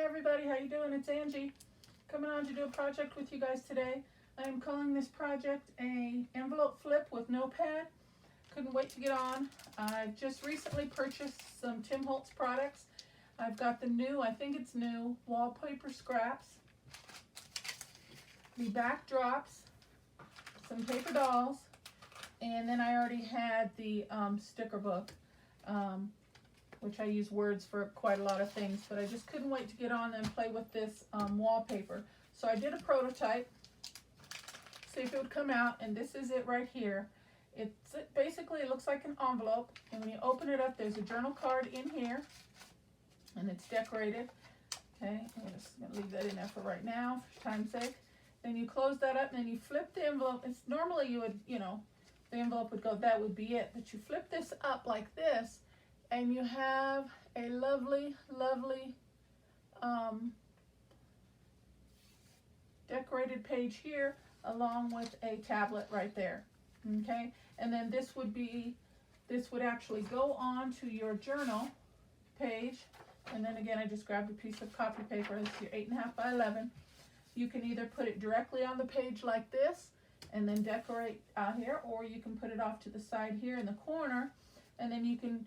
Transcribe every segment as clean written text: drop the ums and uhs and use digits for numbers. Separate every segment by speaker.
Speaker 1: everybody, how you doing? It's Angie coming on to do a project with you guys today. I am calling this project a envelope flip with notepad. Couldn't wait to get on. I've just recently purchased some Tim Holtz products. I've got the new, I think it's new, wallpaper scraps, the backdrops, some paper dolls, and then I already had the sticker book, which I use words for quite a lot of things, but I just couldn't wait to get on and play with this wallpaper. So I did a prototype, see if it would come out, and this is it right here. Basically, it looks like an envelope, and when you open it up, there's a journal card in here, and it's decorated. Okay, I'm just gonna leave that in there for right now, for time's sake. Then you close that up, and then you flip the envelope. It's normally you would, the envelope would go, that would be it, but you flip this up like this, and you have a lovely, lovely decorated page here, along with a tablet right there. Okay, and then this would actually go on to your journal page. And then again, I just grabbed a piece of copy paper. It's your 8.5 by 11. You can either put it directly on the page like this and then decorate out here, or you can put it off to the side here in the corner, and then you can,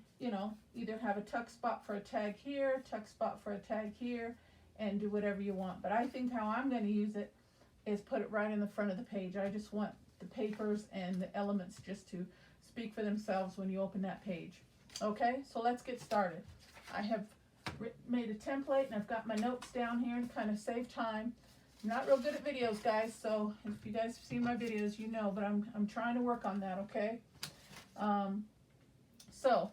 Speaker 1: either have a tuck spot for a tag here, tuck spot for a tag here, and do whatever you want. But I think how I'm going to use it is put it right in the front of the page. I just want the papers and the elements just to speak for themselves when you open that page. Okay, so let's get started. I have made a template, and I've got my notes down here to kind of save time. I'm not real good at videos, guys, so if you guys have seen my videos, you know, but I'm trying to work on that, okay? So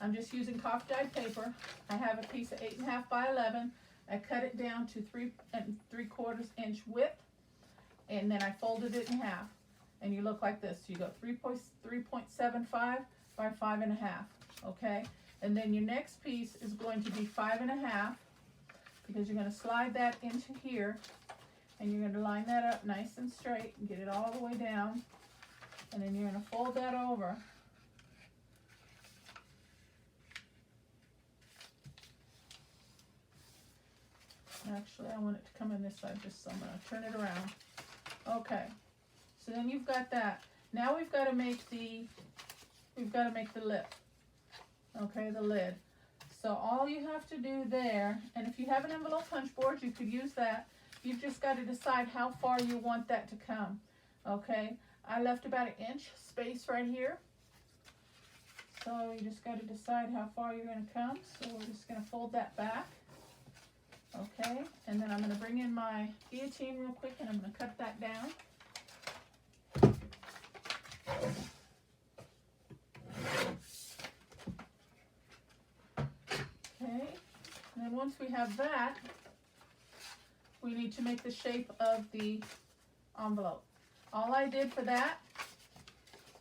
Speaker 1: I'm just using coffee dyed paper. I have a piece of 8.5 by 11. I cut it down to 3 3/4 inch width, and then I folded it in half, and you look like this. You go 3.75 by 5.5, okay? And then your next piece is going to be 5.5, because you're going to slide that into here, and you're going to line that up nice and straight and get it all the way down, and then you're going to fold that over. Actually, I want it to come in this side, just so I'm going to turn it around. Okay, so then you've got that. Now we've got to make the lip. Okay, the lid. So all you have to do there, and if you have an envelope punch board, you could use that. You've just got to decide how far you want that to come. Okay, I left about 1 inch space right here. So you just got to decide how far you're going to come. So we're just going to fold that back. Okay, and then I'm going to bring in my guillotine real quick, and I'm going to cut that down. Okay, and then once we have that, we need to make the shape of the envelope. All I did for that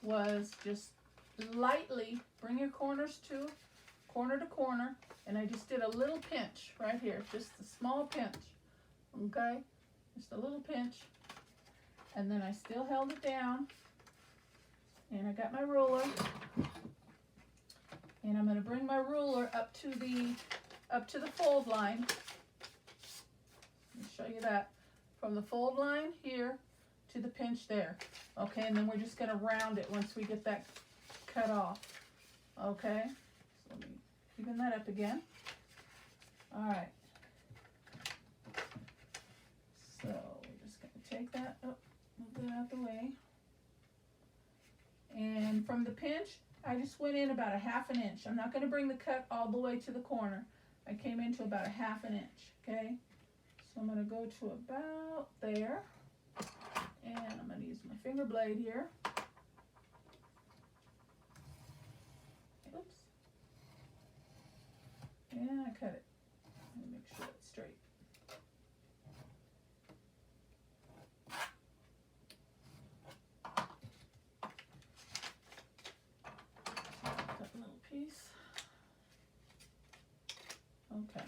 Speaker 1: was just lightly bring your corners to corner, and I just did a little pinch right here, just a small pinch, okay, just a little pinch, and then I still held it down, and I got my ruler, and I'm going to bring my ruler up to the fold line. Let me show you that, from the fold line here to the pinch there, okay, and then we're just going to round it once we get that cut off, okay. So let me even that up again. All right. So we're just going to take that up, move that out the way. And from the pinch, I just went in about 1/2 inch. I'm not going to bring the cut all the way to the corner. I came into about 1/2 inch, okay? So I'm going to go to about there. And I'm going to use my finger blade here. Oops. And I cut it. Let me make sure it's straight. Cut a little piece. Okay.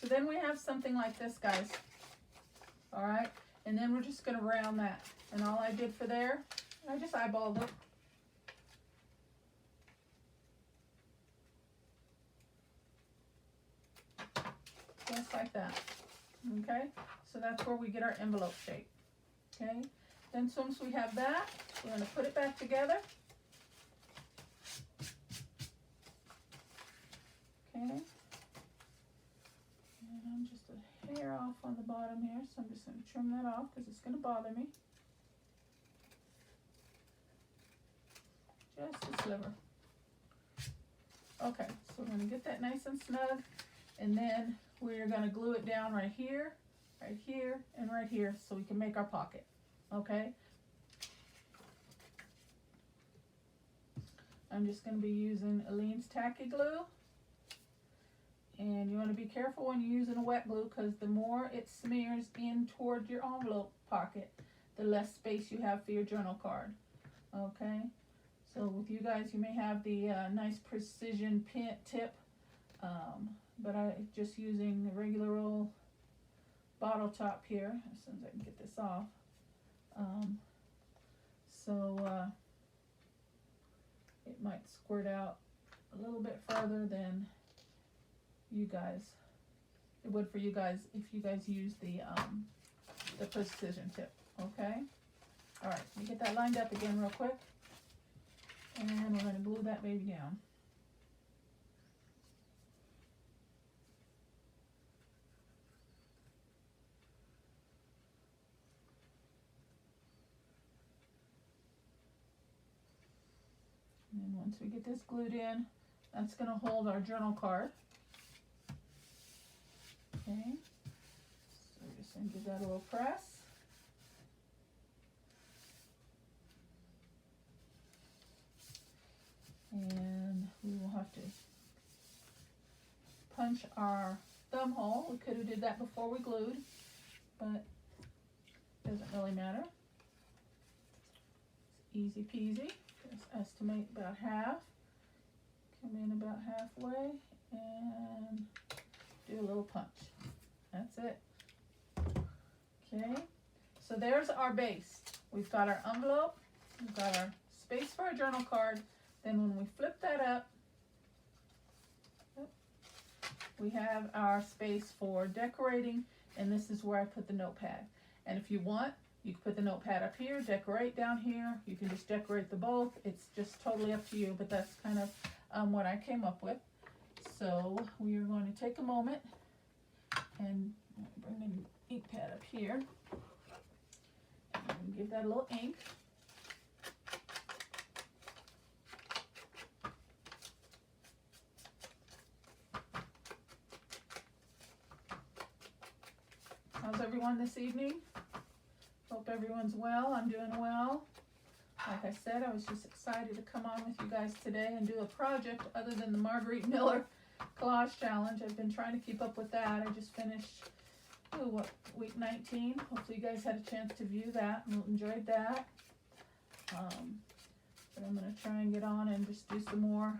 Speaker 1: So then we have something like this, guys. All right. And then we're just going to round that. And all I did for there, I just eyeballed it. like that. Okay, so that's where we get our envelope shape. Okay, then as soon as we have that, we're going to put it back together. Okay, and I'm just a hair off on the bottom here, so I'm just going to trim that off because it's going to bother me. Just a sliver. Okay, so we're going to get that nice and snug, and then we're going to glue it down right here, and right here, so we can make our pocket. Okay? I'm just going to be using Aleene's Tacky Glue. And you want to be careful when you're using a wet glue, because the more it smears in toward your envelope pocket, the less space you have for your journal card. Okay? So with you guys, you may have the nice precision pin tip, but I just using the regular old bottle top here, as soon as I can get this off. It might squirt out a little bit further than it would for you guys if you guys use the precision tip. Okay? All right, let me get that lined up again real quick. And we're going to glue that baby down. And then once we get this glued in, that's going to hold our journal card. Okay, so we're just going to give that a little press. And we will have to punch our thumb hole. We could have did that before we glued, but it doesn't really matter. It's easy peasy. Just estimate about half. Come in about halfway and do a little punch. That's it. Okay, so there's our base. We've got our envelope. We've got our space for our journal card. Then when we flip that up, we have our space for decorating, and this is where I put the notepad. And if you want, you can put the notepad up here, decorate down here. You can just decorate the both. It's just totally up to you, but that's kind of what I came up with. So we are going to take a moment and bring the ink pad up here and give that a little ink. How's everyone this evening? Hope everyone's well. I'm doing well. Like I said, I was just excited to come on with you guys today and do a project other than the Marguerite Miller collage challenge. I've been trying to keep up with that. I just finished, week 19. Hopefully you guys had a chance to view that and enjoyed that. But I'm going to try and get on and just do some more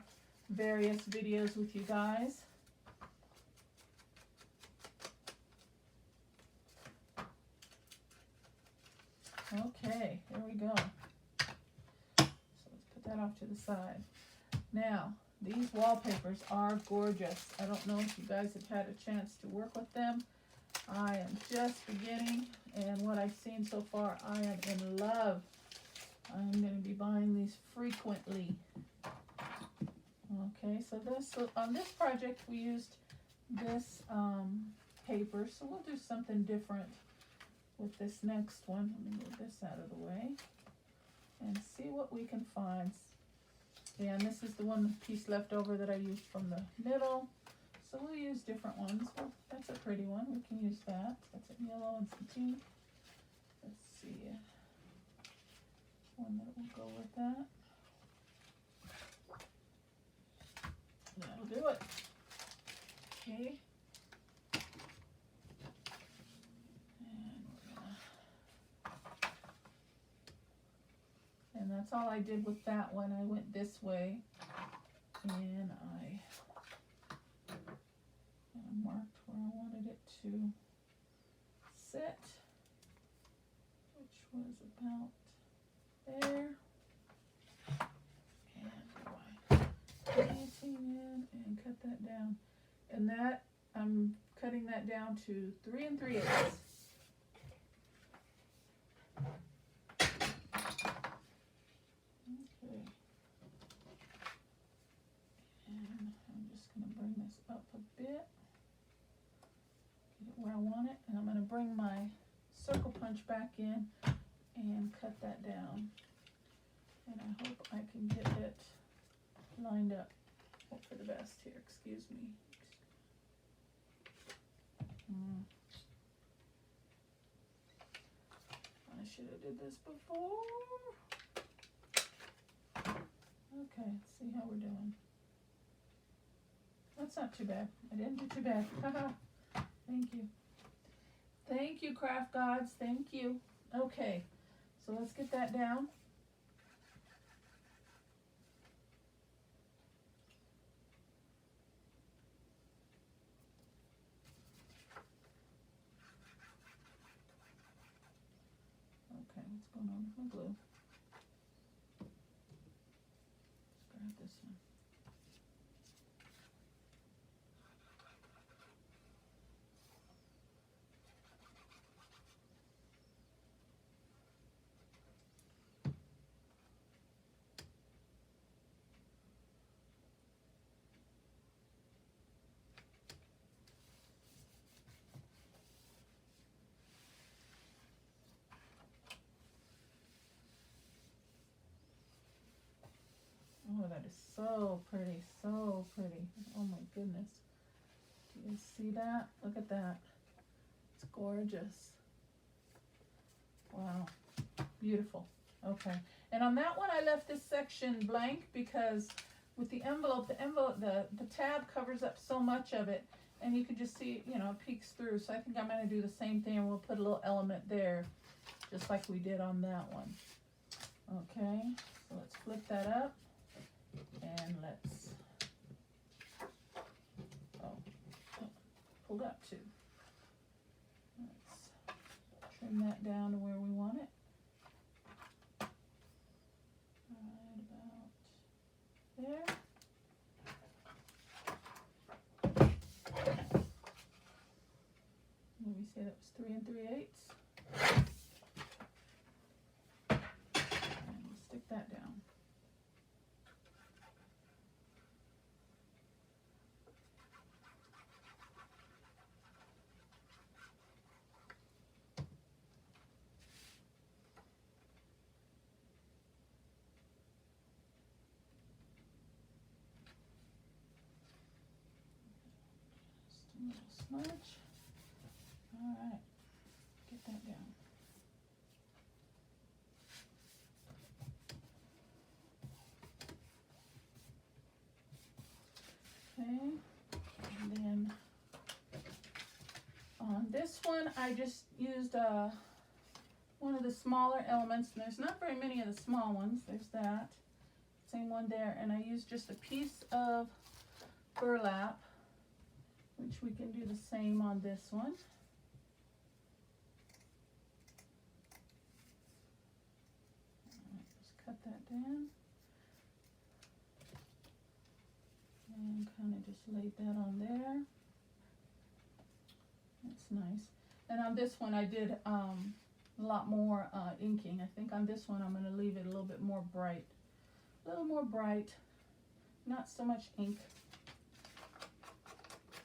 Speaker 1: various videos with you guys. Okay, here we go. So let's put that off to the side. Now, these wallpapers are gorgeous. I don't know if you guys have had a chance to work with them. I am just beginning, and what I've seen so far, I am in love. I'm going to be buying these frequently. Okay, so on this project we used this paper, so we'll do something different with this next one. Let me move this out of the way and see what we can find. Yeah, and this is the one piece left over that I used from the middle. So we'll use different ones. Well, that's a pretty one. We can use that. That's a yellow and some pink. Let's see. One that will go with that. That'll do it. Okay. And that's all I did with that one. I went this way and I marked where I wanted it to sit, which was about there. And I painting in and cut that down. And that I'm cutting that down to 3 3/8. Okay. And I'm just going to bring this up a bit. Get it where I want it. And I'm going to bring my circle punch back in and cut that down. And I hope I can get it lined up. Hope for the best here. Excuse me. I should have did this before. Okay, let's see how we're doing. That's not too bad. I didn't do too bad. Thank you. Thank you, craft gods. Thank you. Okay, so let's get that down. Okay, what's going on with my glue? Grab this one. Oh, that is so pretty, so pretty. Oh my goodness. Do you see that? Look at that. It's gorgeous. Wow. Beautiful. Okay. And on that one, I left this section blank because with the envelope, the tab covers up so much of it, and you can just see, you know, it peeks through. So I think I'm going to do the same thing, and we'll put a little element there, just like we did on that one. Okay. So let's flip that up. And let's, pulled up too. Let's trim that down to where we want it. Right about there. Let me say that was 3 3/8. And we'll stick that down. Smudge. All right, get that down. Okay, and then on this one, I just used one of the smaller elements, and there's not very many of the small ones. There's that, same one there, and I used just a piece of burlap, which we can do the same on this one. Just cut that down. And kind of just laid that on there. That's nice. And on this one I did a lot more inking. I think on this one I'm going to leave it a little bit more bright. A little more bright. Not so much ink.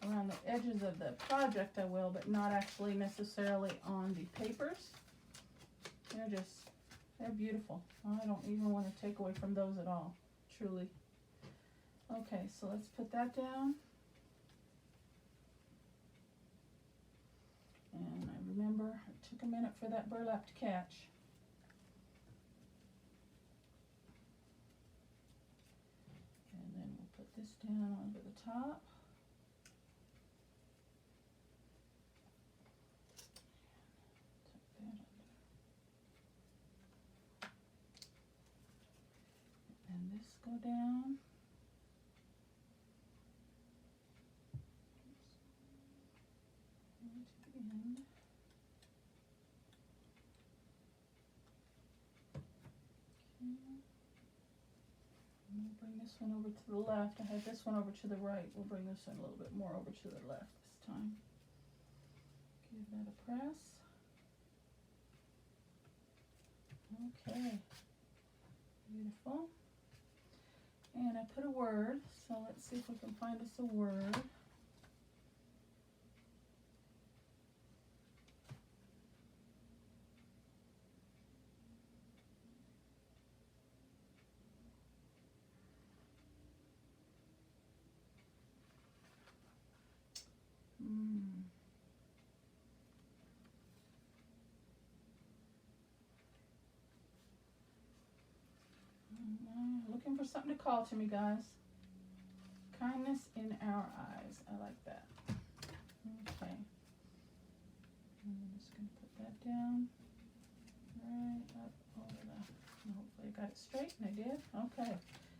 Speaker 1: Around the edges of the project I will, but not actually necessarily on the papers. They're beautiful. I don't even want to take away from those at all, truly. Okay, so let's put that down. And I remember it took a minute for that burlap to catch. And then we'll put this down over the top. And this go down. To the end. Okay. And we'll bring this one over to the left. I had this one over to the right. We'll bring this one a little bit more over to the left this time. Give that a press. Okay, beautiful. And I put a word, so let's see if we can find us a word. Looking for something to call to me, guys. Kindness in our eyes. I like that. Okay. I'm just going to put that down. Right up over the... Hopefully I got it straight, and I did. Okay.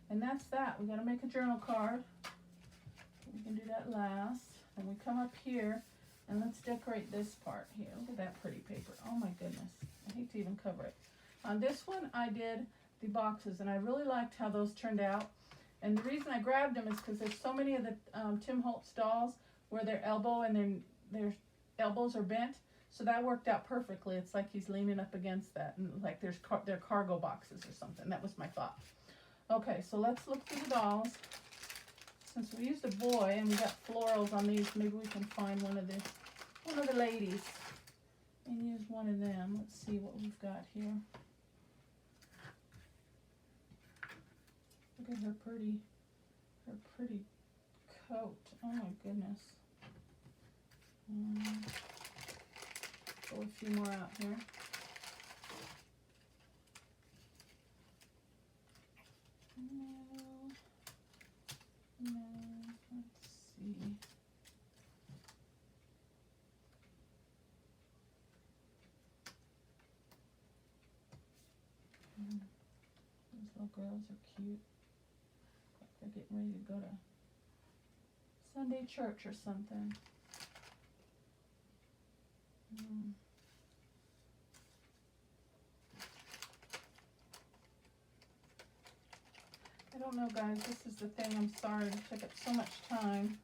Speaker 1: And that's that. We got to make a journal card. We can do that last. And we come up here, and let's decorate this part here. Look at that pretty paper. Oh my goodness. I hate to even cover it. On this one, I did the boxes, and I really liked how those turned out. And the reason I grabbed them is because there's so many of the Tim Holtz dolls where their elbow and their elbows are bent, so that worked out perfectly. It's like he's leaning up against that, and like they're cargo boxes or something. That was my thought. Okay, so let's look through the dolls. Since we used a boy and we got florals on these, maybe we can find one of the ladies and use one of them. Let's see what we've got here. Look at her pretty coat. Oh my goodness. Pull a few more out here. No, let's see. Those little girls are cute. They're getting ready to go to Sunday church or something. I don't know, guys. This is the thing. I'm sorry it took up so much time.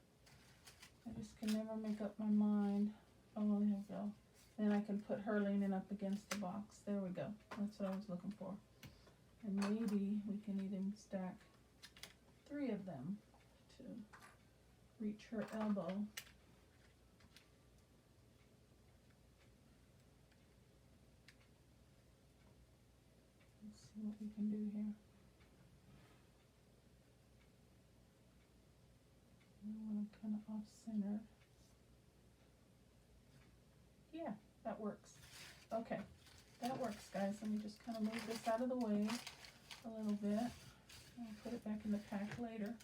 Speaker 1: I just can never make up my mind. Oh, there we go. Then I can put her leaning up against the box. There we go. That's what I was looking for. And maybe we can even stack 3 of them to reach her elbow. Let's see what we can do here. I want them kind of off-centered. Yeah, that works. Okay, that works, guys. Let me just kind of move this out of the way a little bit. I'll put it back in the pack later.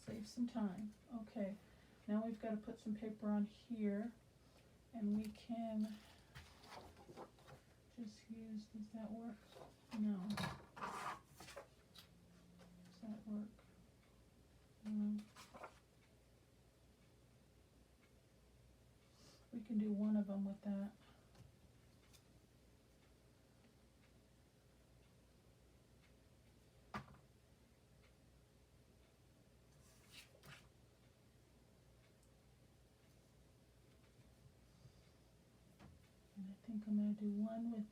Speaker 1: Save some time. Okay, now we've got to put some paper on here, and we can just use, does that work? No. Does that work? We can do one of them with that. And I think I'm going to do one with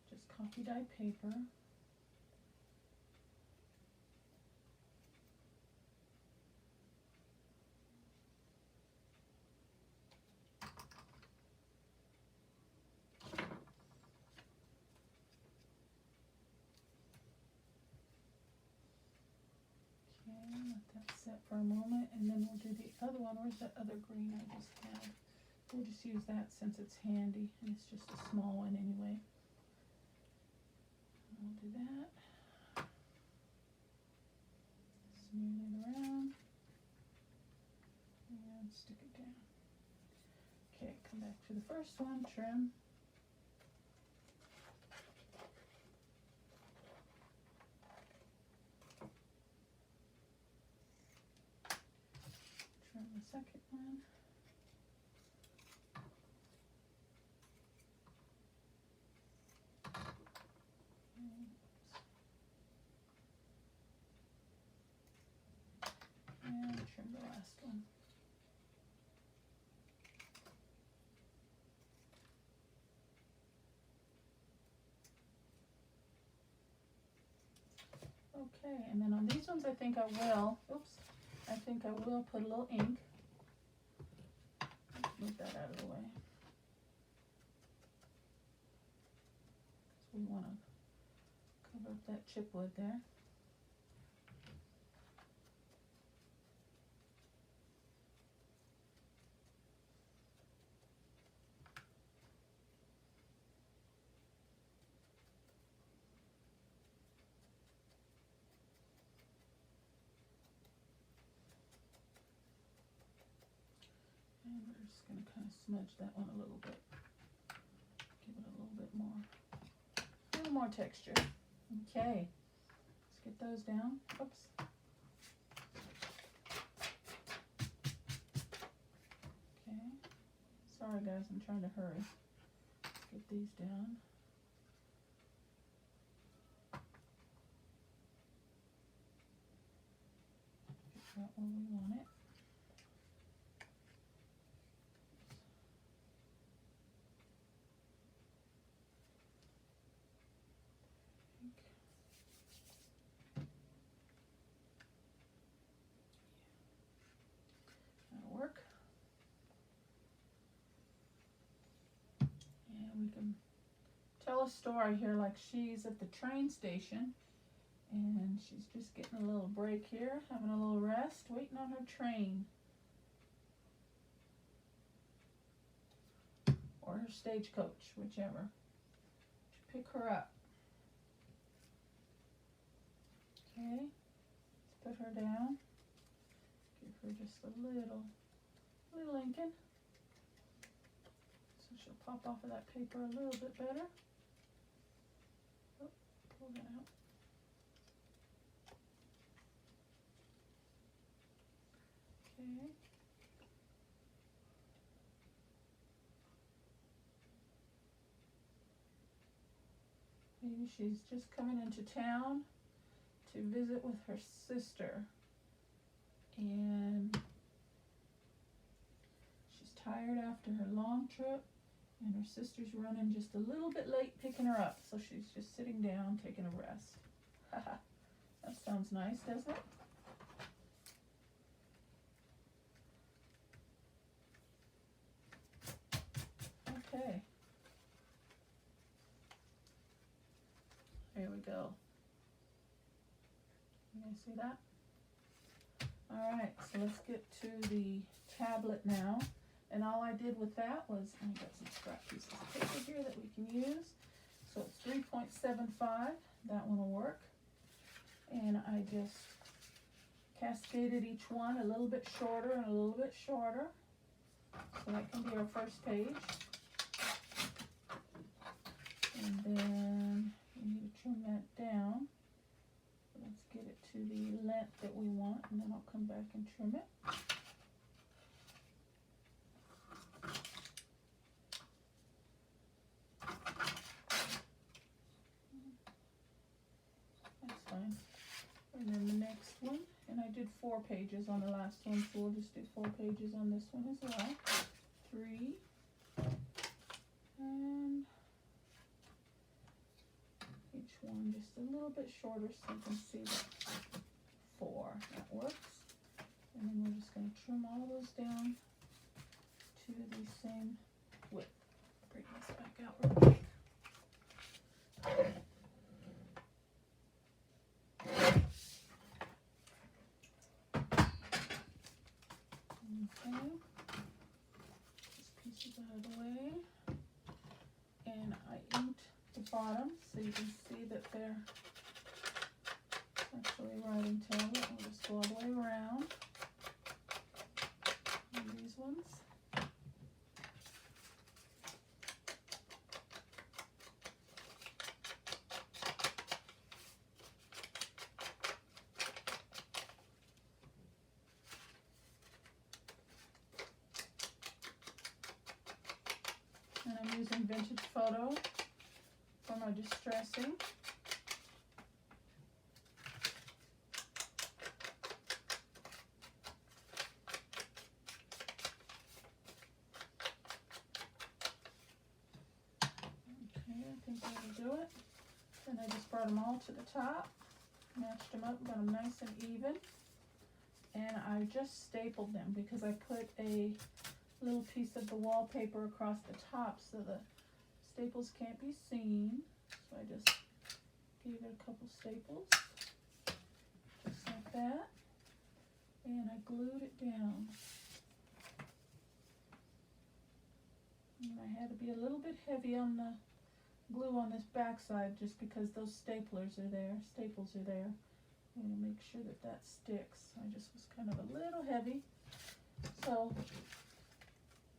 Speaker 1: just coffee dye paper. Let that set for a moment, and then we'll do the other one. Where's that other green I just had? We'll just use that since it's handy, and it's just a small one anyway. I'll do that. Smooth it around, and stick it down. Okay, come back to the first one, trim. The second one. And trim the last one. Okay, and then on these ones I think I will, I think I will put a little ink. Move that out of the way. Because we want to cover up that chipwood there. And we're just going to kind of smudge that one a little bit. Give it a little more texture. Okay, let's get those down. Oops. Okay, sorry guys, I'm trying to hurry. Let's get these down. Get that where we want it. We can tell a story here like she's at the train station and she's just getting a little break here, having a little rest, waiting on her train. Or her stagecoach, whichever. To pick her up. Okay, let's put her down. Give her just a little inking. So she'll pop off of that paper a little bit better. Oh, pull that out. Okay. Maybe she's just coming into town to visit with her sister. And she's tired after her long trip. And her sister's running just a little bit late picking her up. So she's just sitting down taking a rest. Haha. That sounds nice, doesn't it? Okay. There we go. You guys see that? Alright, so let's get to the tablet now. And all I did with that was, I got some scrap pieces of paper here that we can use. So it's 3.75, that one will work. And I just cascaded each one a little bit shorter and a little bit shorter. So that can be our first page. And then we need to trim that down. Let's get it to the length that we want, and then I'll come back and trim it. That's fine. And then the next one, and I did 4 pages on the last one, so we'll just do 4 pages on this one as well. 3, and each one just a little bit shorter so you can see that 4. That works. And then we're just going to trim all those down to the same width. Bring this back out real quick. Okay. These pieces out of the way. And I inked the bottom so you can see that they're actually writing tablet. We'll just go all the way around. And these ones. And I'm using Vintage Photo for my distressing. Okay, I think that'll do it. And I just brought them all to the top. Matched them up, got them nice and even. And I just stapled them because I put a little piece of the wallpaper across the top so the staples can't be seen. So I just gave it a couple staples, just like that. And I glued it down. And I had to be a little bit heavy on the glue on this back side just because those staples are there. I'm going to make sure that that sticks. I just was kind of a little heavy. So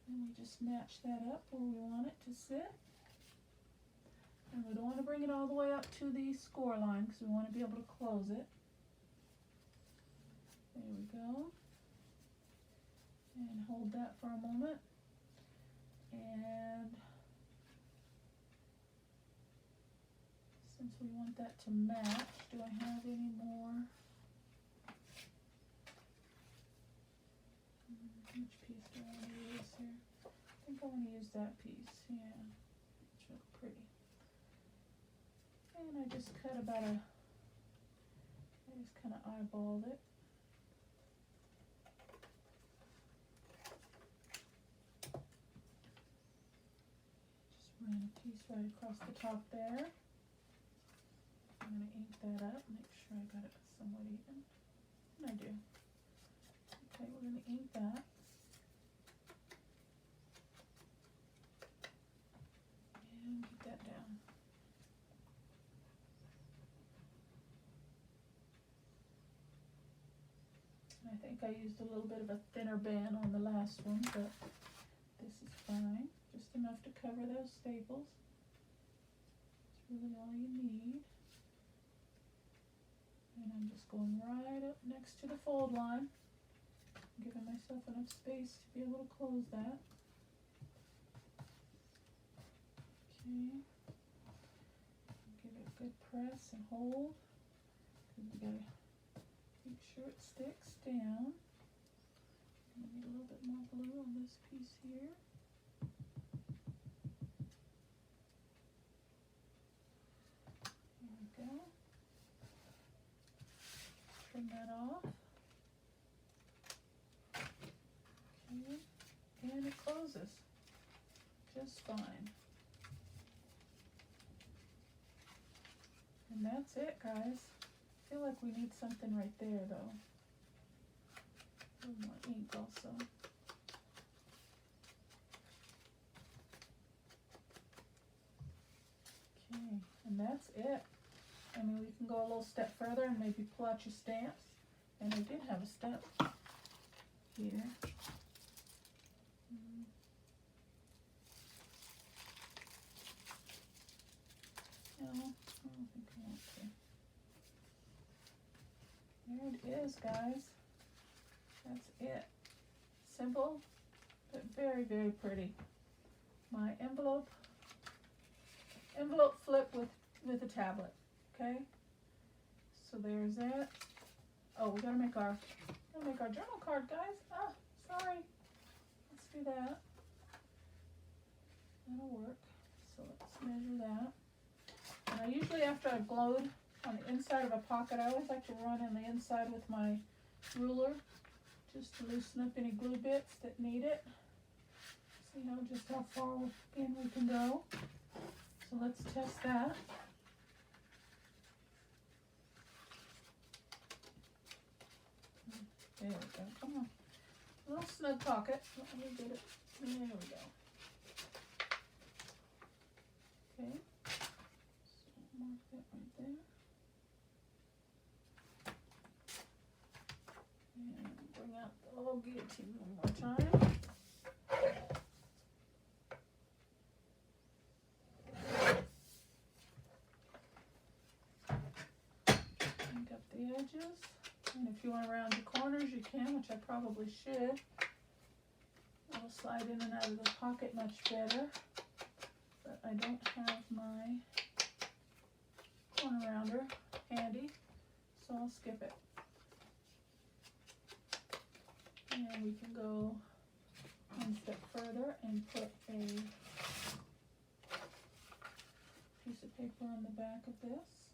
Speaker 1: then we just match that up where we want it to sit. And we don't want to bring it all the way up to the score line because we want to be able to close it. There we go. And hold that for a moment. And since we want that to match, do I have any more? Which piece do I want to use here? I think I want to use that piece, yeah. It's really pretty. And I just cut about I just kind of eyeballed it. Just ran a piece right across the top there. I'm going to ink that up, make sure I got it somewhat even. And I do. Okay, we're going to ink that. And get that down. And I think I used a little bit of a thinner band on the last one, but this is fine. Just enough to cover those staples. It's really all you need. And I'm just going right up next to the fold line, giving myself enough space to be able to close that. Okay. Give it a good press and hold. You gotta make sure it sticks down. I need a little bit more glue on this piece here. There we go. Trim that off. Okay, and it closes just fine. And that's it, guys. I feel like we need something right there, though. A little more ink also. Okay, and that's it. I mean, we can go a little step further and maybe pull out your stamps. And I did have a stamp here. No, I don't think I want to. There it is, guys. That's it. Simple, but very, very pretty. My envelope flip with a tablet. Okay, so there's that. Oh, we gotta make our journal card, guys. Ah, sorry. Let's do that. That'll work. So let's measure that. And I usually, after I've glued on the inside of a pocket, I always like to run in the inside with my ruler just to loosen up any glue bits that need it. See just how far in we can go. So let's test that. There we go. Come on. A little snug pocket. Let me get it. There we go. Okay. So mark that right there. And bring out the little guillotine one more time. Ink up the edges. And if you want to round the corners, you can, which I probably should. It'll slide in and out of the pocket much better. But I don't have my corner rounder handy, so I'll skip it. And we can go one step further and put a piece of paper on the back of this.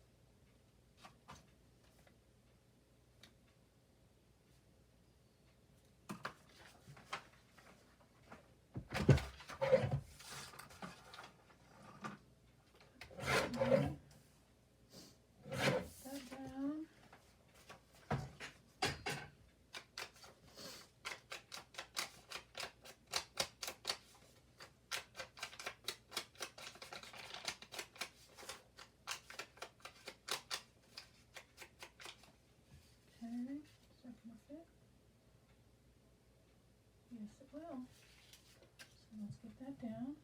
Speaker 1: Yes, it will. So let's get that down.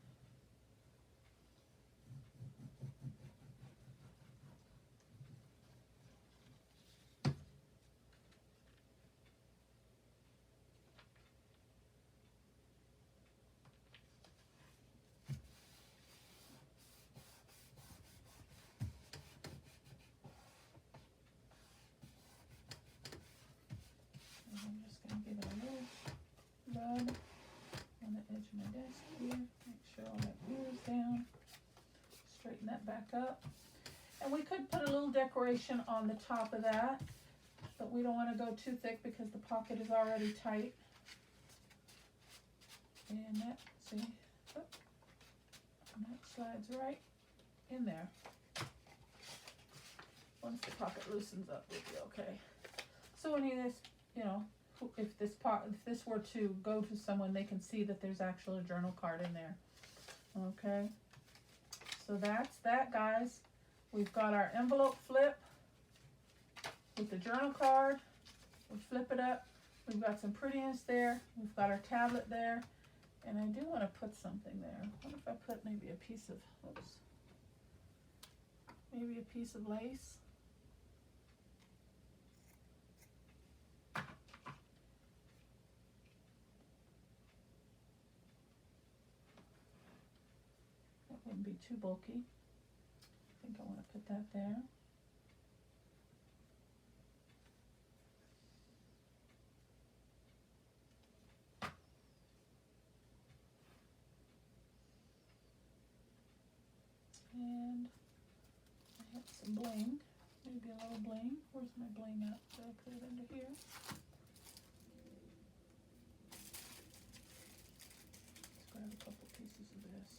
Speaker 1: And I'm just going to give it a little rub on the edge of my desk here. Make sure all that glue is down. Straighten that back up. And we could put a little decoration on the top of that, but we don't want to go too thick because the pocket is already tight. And that, see, oh, and that slides right in there. Once the pocket loosens up, we'll be okay. So when you this, you know, if this were to go to someone, they can see that there's actually a journal card in there. Okay. So that's that, guys. We've got our envelope flip with the journal card. We flip it up. We've got some prettiness there. We've got our tablet there. And I do want to put something there. What if I put maybe a piece of, oops, maybe a piece of lace? That wouldn't be too bulky. I think I want to put that there. And I have some bling, maybe a little bling. Where's my bling at? Did I put it under here? Let's grab a couple pieces of this.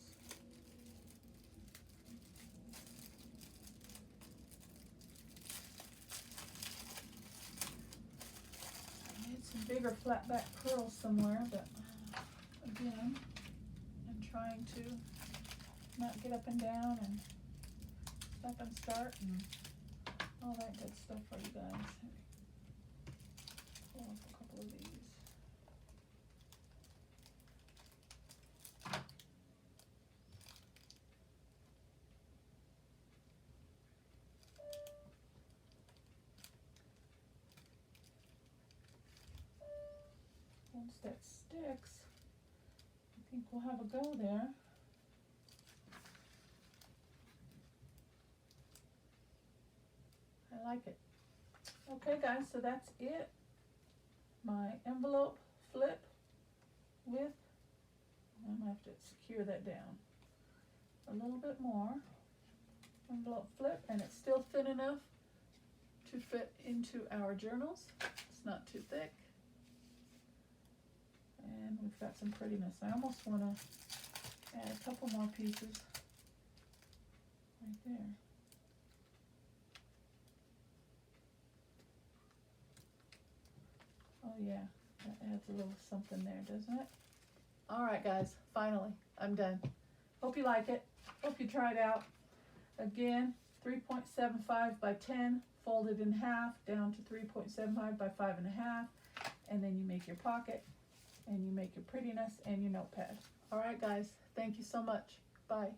Speaker 1: I need some bigger flat back pearls somewhere, but again, I'm trying to not get up and down and stop and start and all that good stuff for you guys. Pull off a couple of these. Once that sticks, I think we'll have a go there. I like it. Okay guys, so that's it. My envelope flip with, I'm gonna have to secure that down a little bit more. Envelope flip, and it's still thin enough to fit into our journals. It's not too thick. And we've got some prettiness. I almost want to add a couple more pieces right there. Oh yeah, that adds a little something there, doesn't it? Alright guys, finally, I'm done. Hope you like it. Hope you try it out. Again, 3.75 by 10, folded in half, down to 3.75 by 5.5, and then you make your pocket, and you make your prettiness and your notepad. Alright guys, thank you so much. Bye.